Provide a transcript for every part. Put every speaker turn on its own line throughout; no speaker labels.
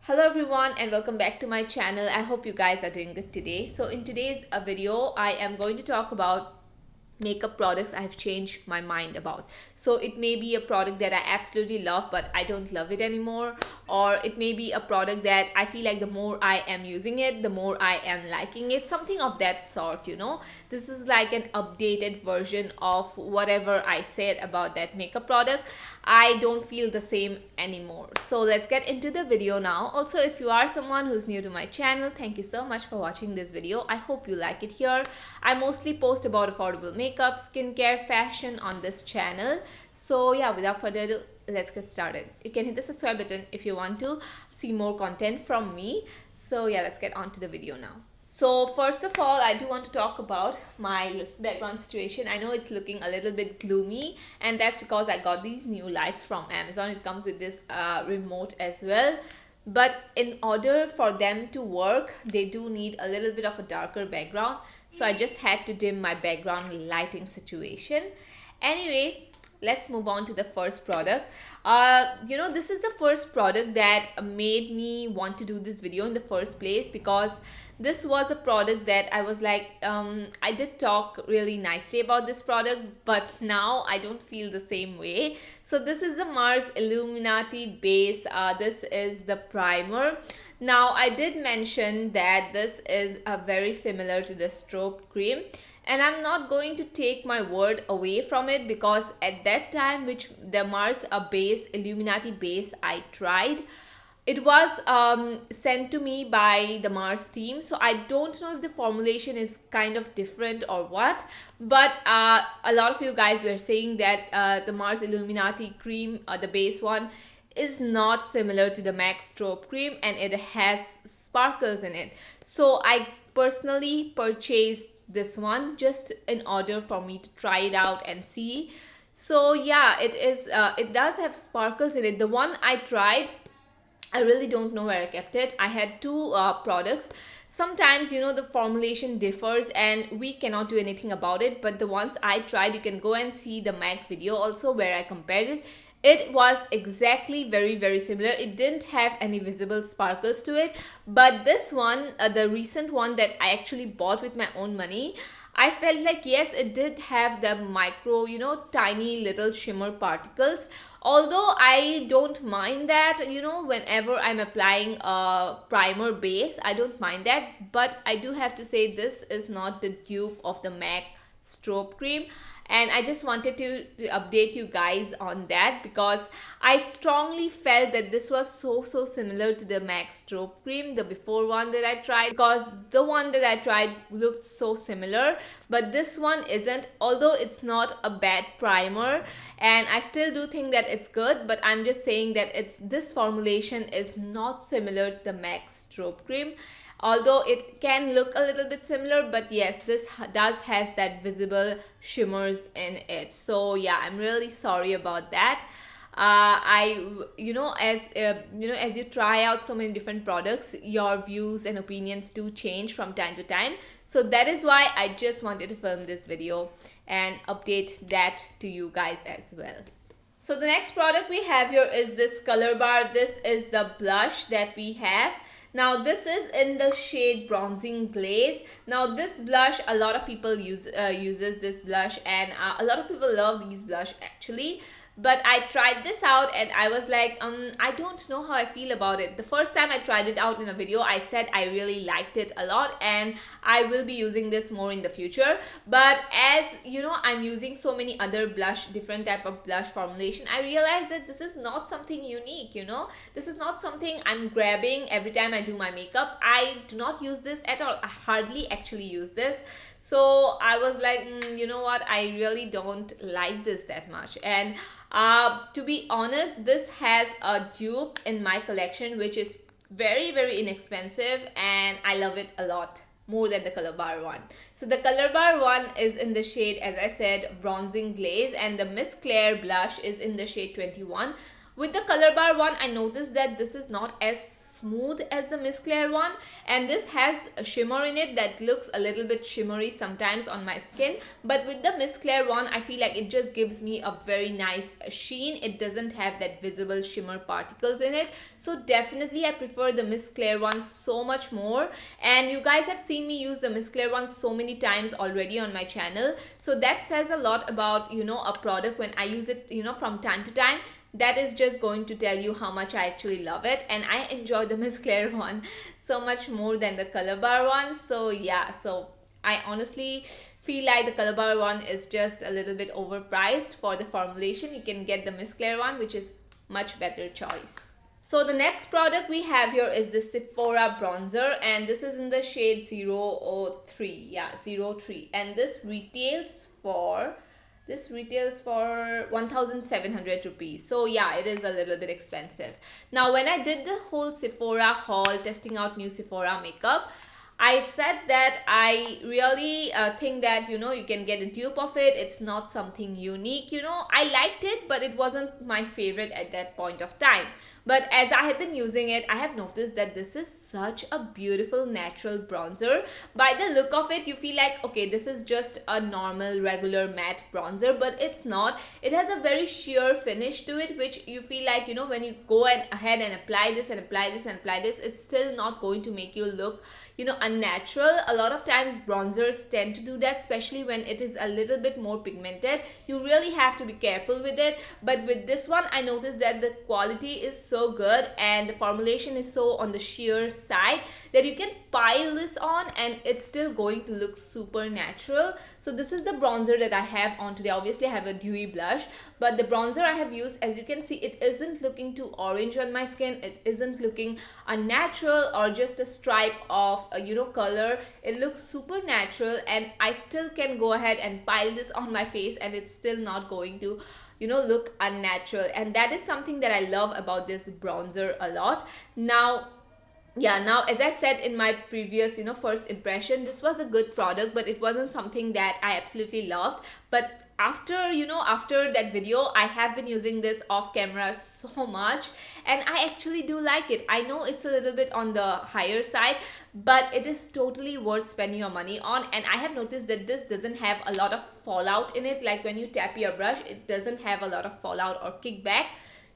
Hello everyone and welcome back to my channel. I hope you guys are doing good today. So in today's video, I am going to talk about makeup products I've changed my mind about. So it may be a product that I absolutely love but I don't love it anymore, or it may be a product that I feel like the more I am using it, the more I am liking it, something of that sort. This is like an updated version of whatever I said about that makeup product. I don't feel the same anymore. So let's get into the video now. Also, if you are someone who's new to my channel, thank you so much for watching this video. I hope you like it here. I mostly post about affordable makeup, skincare, fashion on this channel. So yeah, without further ado, let's get started. You can hit the subscribe button if you want to see more content from me. So yeah, let's get on to the video now. So first of all, I do want to talk about my background situation. I know it's looking a little bit gloomy, and that's because I got these new lights from Amazon. It comes with this remote as well. But in order for them to work, they do need a little bit of a darker background. So I just had to dim my background lighting situation. Anyway, let's move on to the first product. This is the first product that made me want to do this video in the first place, because this was a product that I was like, I did talk really nicely about this product, but now I don't feel the same way. So this is the Mars Illuminati base. This is the primer. Now I did mention that this is very similar to the Strobe Cream, and I'm not going to take my word away from it, because at that time, which the Mars base, Illuminati base I tried, it was sent to me by the Mars team. So I don't know if the formulation is kind of different or what, but a lot of you guys were saying that the Mars Illuminati cream, the base one, is not similar to the MAC Strobe Cream, and it has sparkles in it. So I personally purchased this one just in order for me to try it out and see. So yeah, it does have sparkles in it. The one I tried, I really don't know where I kept it. I had two products. Sometimes, the formulation differs and we cannot do anything about it. But the ones I tried, you can go and see the MAC video also where I compared it. It was exactly very similar. It didn't have any visible sparkles to it. But this one, the recent one that I actually bought with my own money, I felt like yes, it did have the micro, tiny little shimmer particles. Although I don't mind that, whenever I'm applying a primer base, I don't mind that. But I do have to say this is not the dupe of the MAC Strobe Cream. And I just wanted to update you guys on that, because I strongly felt that this was so similar to the MAC Strobe Cream, the before one that I tried, because the one that I tried looked so similar, but this one isn't. Although it's not a bad primer, and I still do think that it's good, but I'm just saying that this formulation is not similar to the MAC Strobe Cream. Although it can look a little bit similar, but yes, this does has that visible shimmers in it. So yeah, I'm really sorry about that. As you try out so many different products, your views and opinions do change from time to time. So that is why I just wanted to film this video and update that to you guys as well. So the next product we have here is this Colorbar. This is the blush that we have. Now this is in the shade Bronzing Glaze. Now this blush, a lot of people uses this blush, and a lot of people love these blush actually. But I tried this out and I was like, I don't know how I feel about it. The first time I tried it out in a video, I said I really liked it a lot and I will be using this more in the future. But as I'm using so many other blush, different type of blush formulation, I realized that this is not something unique, This is not something I'm grabbing every time I do my makeup. I do not use this at all. I hardly actually use this. So I was like, you know what? I really don't like this that much. And to be honest, this has a dupe in my collection, which is very inexpensive, and I love it a lot more than the Colorbar one. So the Colorbar one is in the shade, as I said, Bronzing Glaze, and the Miss Claire blush is in the shade 21. With the Colorbar one, I noticed that this is not as smooth as the Miss Claire one, and this has a shimmer in it that looks a little bit shimmery sometimes on my skin, but with the Miss Claire one I feel like it just gives me a very nice sheen. It doesn't have that visible shimmer particles in it, so definitely I prefer the Miss Claire one so much more. And you guys have seen me use the Miss Claire one so many times already on my channel, so that says a lot about, you know, a product when I use it, you know, from time to time. That is just going to tell you how much I actually love it, and I enjoy the Miss Claire one so much more than the Colorbar one. So yeah, so I honestly feel like the Colorbar one is just a little bit overpriced for the formulation. You can get the Miss Claire one, which is much better choice. So the next product we have here is the Sephora Bronzer, and this is in the shade 003. Yeah, 03, and this retails for 1700 rupees. So yeah, it is a little bit expensive. Now when I did the whole Sephora haul testing out new Sephora makeup, I said that I really think that, you know, you can get a dupe of it. It's not something unique, you know. I liked it, but it wasn't my favorite at that point of time. But as I have been using it, I have noticed that this is such a beautiful natural bronzer. By the look of it, you feel like, okay, this is just a normal regular matte bronzer, but it's not. It has a very sheer finish to it, which you feel like, you know, when you go ahead and apply this and apply this and apply this, it's still not going to make you look, you know, unnatural. A lot of times bronzers tend to do that, especially when it is a little bit more pigmented. You really have to be careful with it. But with this one, I noticed that the quality is so good and the formulation is so on the sheer side that you can pile this on and it's still going to look super natural. So this is the bronzer that I have on today. Obviously I have a dewy blush, but the bronzer I have used, as you can see, it isn't looking too orange on my skin. It isn't looking unnatural or just a stripe of you know, color. It looks super natural, and I still can go ahead and pile this on my face and it's still not going to, you know, look unnatural. And that is something that I love about this bronzer a lot. Now as I said in my previous, you know, first impression, this was a good product, but it wasn't something that I absolutely loved. But after, you know, after that video, I have been using this off camera so much and I actually do like it. I know it's a little bit on the higher side, but it is totally worth spending your money on. And I have noticed that this doesn't have a lot of fallout in it. Like when you tap your brush, it doesn't have a lot of fallout or kickback.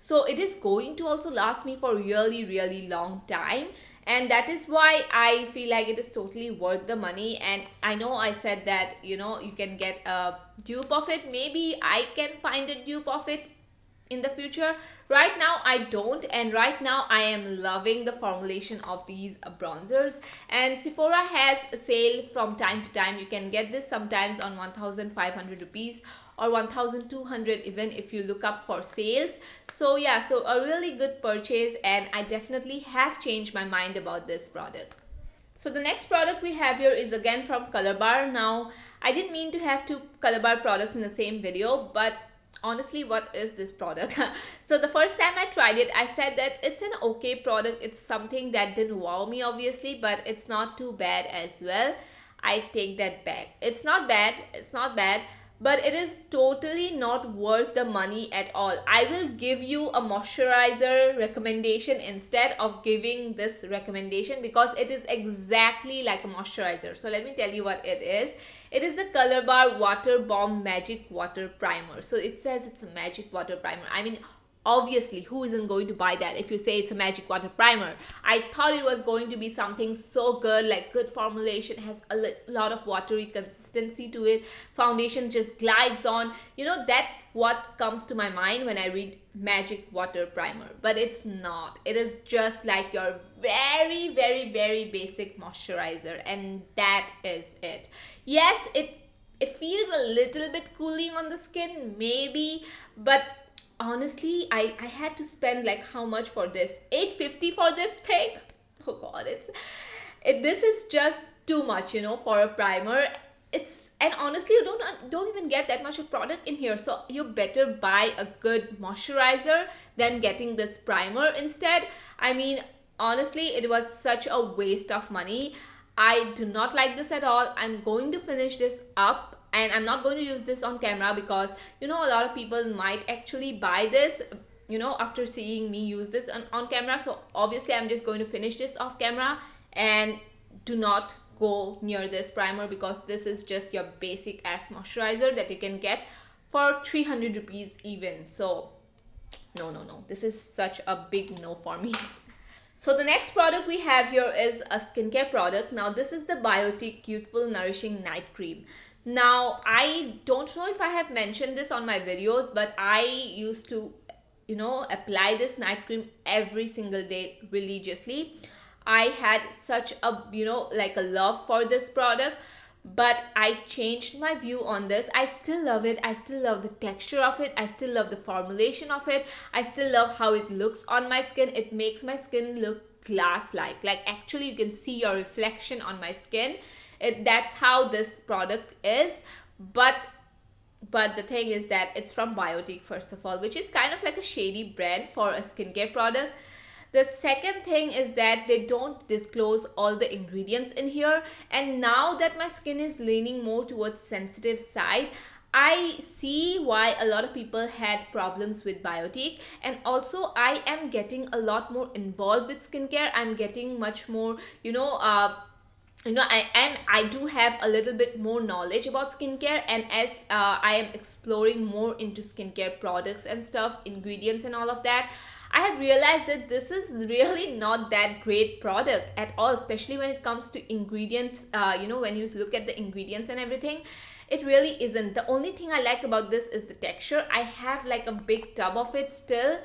So it is going to also last me for really long time, and that is why I feel like it is totally worth the money. And I know I said that, you know, you can get a dupe of it. Maybe I can find a dupe of it in the future. Right now I don't, and right now I am loving the formulation of these bronzers. And Sephora has a sale from time to time. You can get this sometimes on 1500 rupees or 1200 even if you look up for sales. So yeah, so a really good purchase, and I definitely have changed my mind about this product. So the next product we have here is again from Colorbar. Now I didn't mean to have two Colorbar products in the same video, but honestly, what is this product? So the first time I tried it, I said that it's an okay product. It's something that didn't wow me obviously, but it's not too bad as well. I take that back. It's not bad, but it is totally not worth the money at all. I will give you a moisturizer recommendation instead of giving this recommendation, because it is exactly like a moisturizer. So let me tell you what it is. It is the Colorbar Water Bomb Magic Water Primer. So it says it's a magic water primer. I mean, obviously, who isn't going to buy that if you say it's a magic water primer? I thought it was going to be something so good, like good formulation, has a lot of watery consistency to it. Foundation just glides on. You know, that what comes to my mind when I read magic water primer. But it's not. It is just like your very basic moisturizer, and that is it. Yes, it feels a little bit cooling on the skin, maybe, but honestly, I had to spend like how much for this? 850 for this thing? Oh god, this is just too much, you know, for a primer. And honestly, you don't even get that much of product in here, so you better buy a good moisturizer than getting this primer instead. I mean, honestly, it was such a waste of money. I do not like this at all. I'm going to finish this up, and I'm not going to use this on camera because, you know, a lot of people might actually buy this after seeing me use this on camera. So obviously I'm just going to finish this off camera, and do not go near this primer because this is just your basic ass moisturizer that you can get for 300 rupees even. So no, this is such a big no for me. So the next product we have here is a skincare product. Now this is the Biotique Youthful Nourishing Night Cream. Now I don't know if I have mentioned this on my videos, but I used to apply this night cream every single day religiously. I had such a like a love for this product, but I changed my view on this. I still love it. I still love the texture of it. I still love the formulation of it. I still love how it looks on my skin. It makes my skin look glass-like. Like actually you can see your reflection on my skin. That's how this product is. But the thing is that it's from Biotique, first of all, which is kind of like a shady brand for a skincare product. The second thing is that they don't disclose all the ingredients in here. And now that my skin is leaning more towards sensitive side, I see why a lot of people had problems with Biotique. And also I am getting a lot more involved with skincare. I'm getting much more, I do have a little bit more knowledge about skincare, and as I am exploring more into skincare products and stuff, ingredients and all of that, I have realized that this is really not that great product at all, especially when it comes to ingredients. When you look at the ingredients and everything, it really isn't. The only thing I like about this is the texture. I have like a big tub of it still.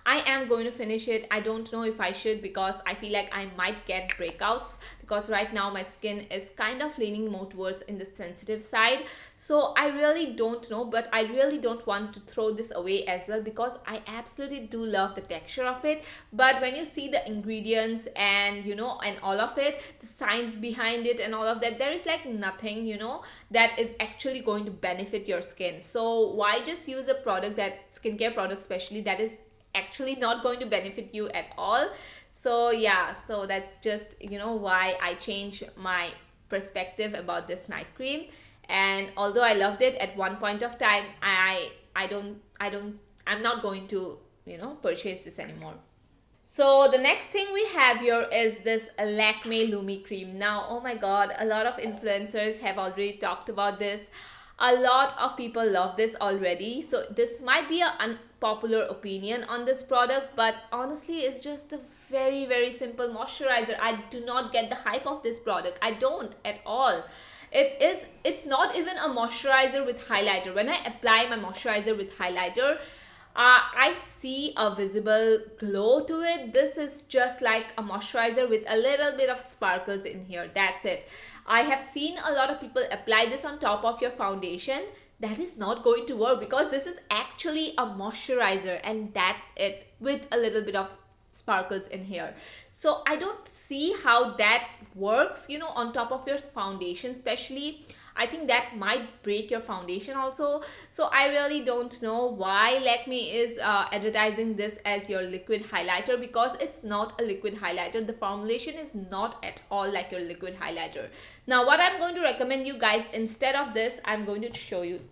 I am going to finish it. I don't know if I should because I feel like I might get breakouts because right now my skin is kind of leaning more towards in the sensitive side. So I really don't know, but I really don't want to throw this away as well because I absolutely do love the texture of it. But when you see the ingredients and and all of it, the science behind it and all of that, there is like nothing that is actually going to benefit your skin. So why just use a product, that skincare product especially, that is actually not going to benefit you at all? So yeah, so that's just why I changed my perspective about this night cream. And although I loved it at one point of time, I'm not going to purchase this anymore. So the next thing we have here is this Lakme Lumi cream. Now, oh my god, a lot of influencers have already talked about this. A lot of people love this already. So this might be an unpopular opinion on this product, but honestly it's just a very, very simple moisturizer. I do not get the hype of this product. I don't at all. It's not even a moisturizer with highlighter. When I apply my moisturizer with highlighter, I see a visible glow to it. This is just like a moisturizer with a little bit of sparkles in here. That's it. I have seen a lot of people apply this on top of your foundation. That is not going to work because this is actually a moisturizer and that's it, with a little bit of sparkles in here. So I don't see how that works on top of your foundation especially. I think that might break your foundation also. So I really don't know why Lakme is advertising this as your liquid highlighter, because it's not a liquid highlighter. The formulation is not at all like your liquid highlighter. Now what I'm going to recommend you guys instead of this, I'm going to show you.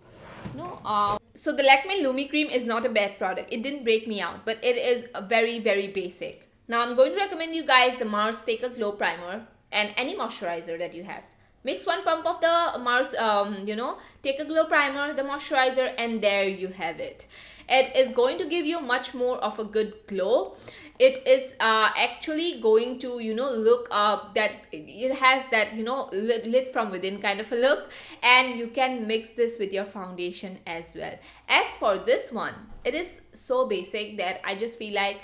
So the Lakme Lumi cream is not a bad product. It didn't break me out, but it is very, very basic. Now I'm going to recommend you guys the Mars Take a Glow Primer and any moisturizer that you have. Mix one pump of the Mars, Take a Glow Primer, the moisturizer, and there you have it. It is going to give you much more of a good glow. It is actually going to, look that it has that, lit from within kind of a look. And you can mix this with your foundation as well. As for this one, it is so basic that I just feel like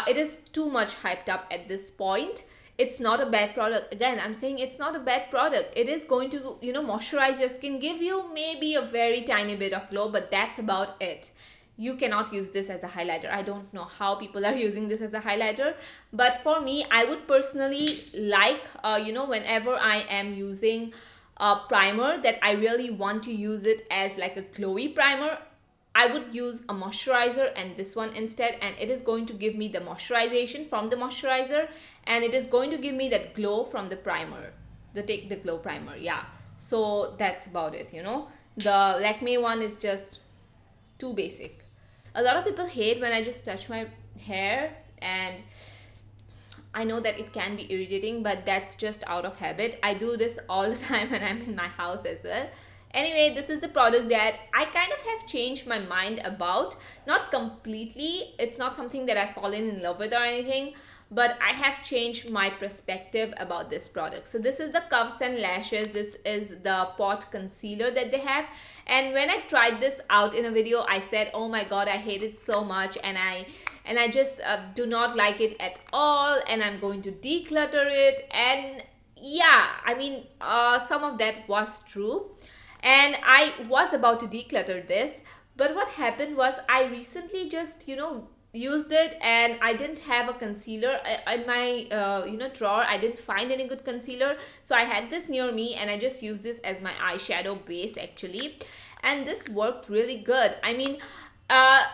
it is too much hyped up at this point. It's not a bad product. Again, I'm saying it's not a bad product. It is going to, moisturize your skin, give you maybe a very tiny bit of glow, but that's about it. You cannot use this as a highlighter. I don't know how people are using this as a highlighter, but for me, I would personally like, whenever I am using a primer that I really want to use it as like a glowy primer, I would use a moisturizer and this one instead, and it is going to give me the moisturization from the moisturizer, and it is going to give me that glow from the primer, the Take the Glow Primer. Yeah, so that's about it. The Lakme one is just too basic. a lot of people hate when I just touch my hair, and I know that it can be irritating, but that's just out of habit. I do this all the time when I'm in my house as well. Anyway, this is the product that I kind of have changed my mind about. Not completely, it's not something that I've fallen in love with or anything, but I have changed my perspective about this product. So this is the Cuffs and Lashes. This is the pot concealer that they have, and when I tried this out in a video, I said, oh my god, I hate it so much, and I just do not like it at all, and I'm going to declutter it. And yeah, I mean, some of that was true, and I was about to declutter this, but what happened was I recently just, used it, and I didn't have a concealer in my drawer. I didn't find any good concealer, so I had this near me, and I just used this as my eyeshadow base actually, and this worked really good. I mean,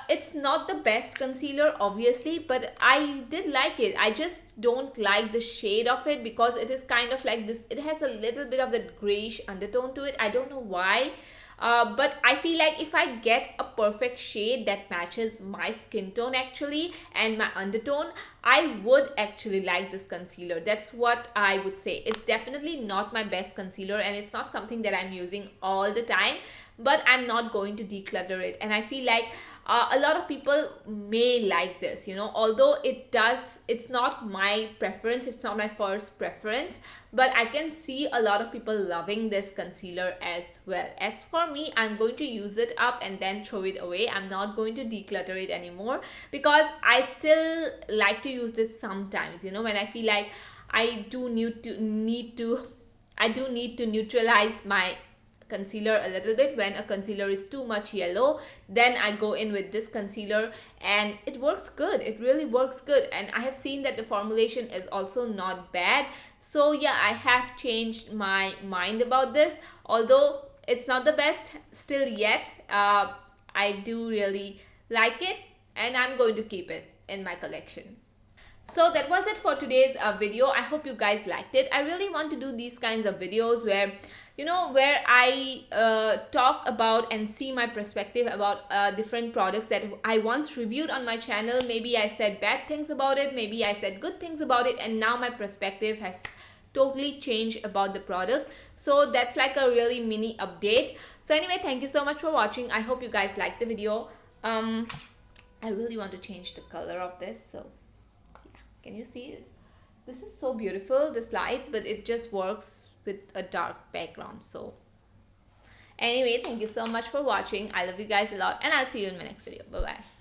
it's not the best concealer obviously, but I did like it. I just don't like the shade of it because it is kind of like this, it has a little bit of that grayish undertone to it. I don't know why. But I feel like if I get a perfect shade that matches my skin tone actually and my undertone, I would actually like this concealer. That's what I would say. It's definitely not my best concealer, and it's not something that I'm using all the time, but I'm not going to declutter it. And I feel like a lot of people may like this, although it's not my preference, it's not my first preference, but I can see a lot of people loving this concealer as well. As for me, I'm going to use it up and then throw it away. I'm not going to declutter it anymore because I still like to use this sometimes, when I feel like I do need to neutralize my concealer a little bit. When a concealer is too much yellow, then I go in with this concealer, and it works good. It really works good, and I have seen that the formulation is also not bad. So yeah, I have changed my mind about this, although it's not the best still yet. I do really like it, and I'm going to keep it in my collection. So that was it for today's video. I hope you guys liked it. I really want to do these kinds of videos where I talk about and see my perspective about different products that I once reviewed on my channel. Maybe I said bad things about it, maybe I said good things about it, and now my perspective has totally changed about the product. So that's like a really mini update. So anyway, thank you so much for watching. I hope you guys liked the video. I really want to change the color of this, so yeah, can you see it? This is so beautiful, the slides, but it just works with a dark background. So anyway, thank you so much for watching. I love you guys a lot, and I'll see you in my next video. Bye bye.